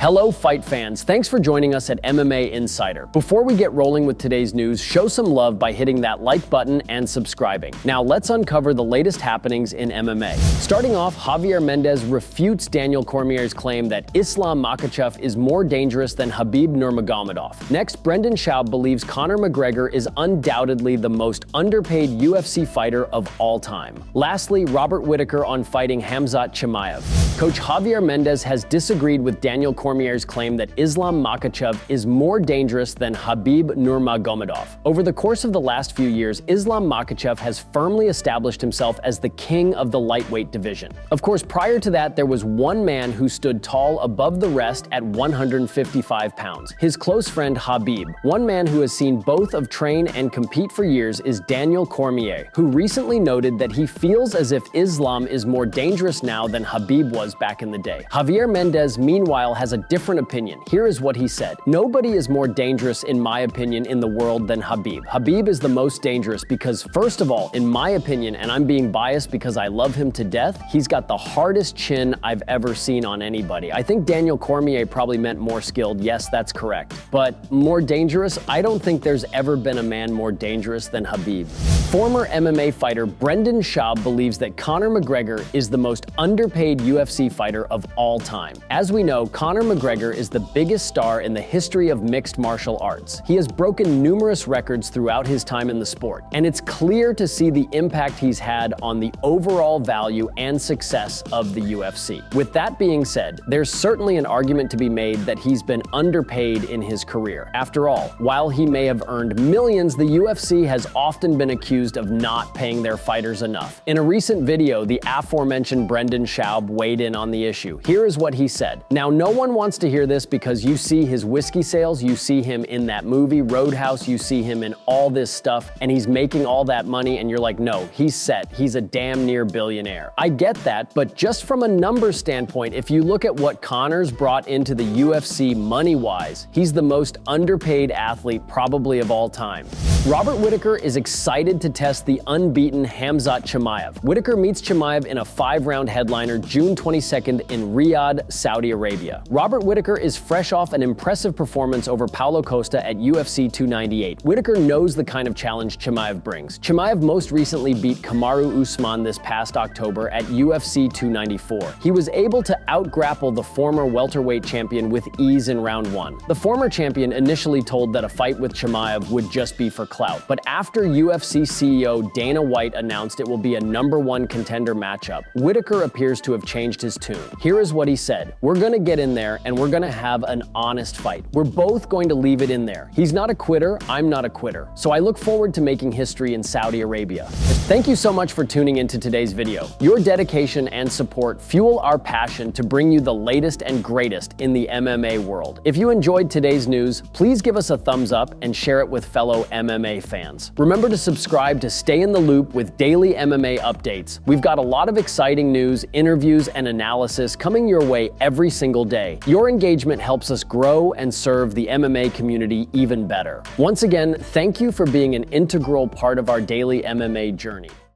Hello fight fans, thanks for joining us at MMA Insider. Before we get rolling with today's news, show some love by hitting that like button and subscribing. Now let's uncover the latest happenings in MMA. Starting off, Javier Mendez refutes Daniel Cormier's claim that Islam Makhachev is more dangerous than Khabib Nurmagomedov. Next, Schaub believes Conor McGregor is undoubtedly the most underpaid UFC fighter of all time. Lastly, Whittaker on fighting Khamzat Chimaev. Coach Javier Mendez has disagreed with Daniel Cormier's claim that Islam Makhachev is more dangerous than Khabib Nurmagomedov. Over the course of the last few years, Islam Makhachev has firmly established himself as the king of the lightweight division. Of course, prior to that, there was one man who stood tall above the rest at 155 pounds, his close friend Khabib. One man who has seen both of train and compete for years is Daniel Cormier, who recently noted that he feels as if Islam is more dangerous now than Khabib was back in the day. Javier Mendez, meanwhile, has a different opinion. Here is what he said. "Nobody is more dangerous, in my opinion, in the world than Khabib. Khabib is the most dangerous because, first of all, in my opinion, and I'm being biased because I love him to death, he's got the hardest chin I've ever seen on anybody." I think Daniel Cormier probably meant more skilled. Yes, that's correct. But more dangerous? I don't think there's ever been a man more dangerous than Khabib. Former MMA fighter Schaub believes that Conor McGregor is the most underpaid UFC fighter of all time. As we know, Conor McGregor is the biggest star in the history of mixed martial arts. He has broken numerous records throughout his time in the sport, and it's clear to see the impact he's had on the overall value and success of the UFC. With that being said, there's certainly an argument to be made that he's been underpaid in his career. After all, while he may have earned millions, the UFC has often been accused of not paying their fighters enough. In a recent video, the aforementioned Schaub weighed in on the issue. Here is what he said. Now, no one wants to hear this because you see his whiskey sales, you see him in that movie Roadhouse, you see him in all this stuff, and he's making all that money, and you're like, no, he's set. He's a damn near billionaire. I get that, but just from a numbers standpoint, if you look at what Conor's brought into the UFC money-wise, he's the most underpaid athlete probably of all time. Whittaker is excited to test the unbeaten Khamzat Chimaev. Whittaker meets Chimaev in a 5-round headliner June 22nd in Riyadh, Saudi Arabia. Whittaker is fresh off an impressive performance over Paulo Costa at UFC 298. Whittaker knows the kind of challenge Chimaev brings. Chimaev most recently beat Kamaru Usman this past October at UFC 294. He was able to out-grapple the former welterweight champion with ease in round 1. The former champion initially told that a fight with Chimaev would just be for clout, but after UFC CEO Dana White announced it will be a #1 contender matchup, Whittaker appears to have changed his tune. Here is what he said. "We're gonna get in there and we're gonna have an honest fight. We're both going to leave it in there. He's not a quitter, I'm not a quitter. So I look forward to making history in Saudi Arabia." Thank you so much for tuning into today's video. Your dedication and support fuel our passion to bring you the latest and greatest in the MMA world. If you enjoyed today's news, please give us a thumbs up and share it with fellow MMA fans. Remember to subscribe to stay in the loop with daily MMA updates. We've got a lot of exciting news, interviews, and analysis coming your way every single day. Your engagement helps us grow and serve the MMA community even better. Once again, thank you for being an integral part of our daily MMA journey.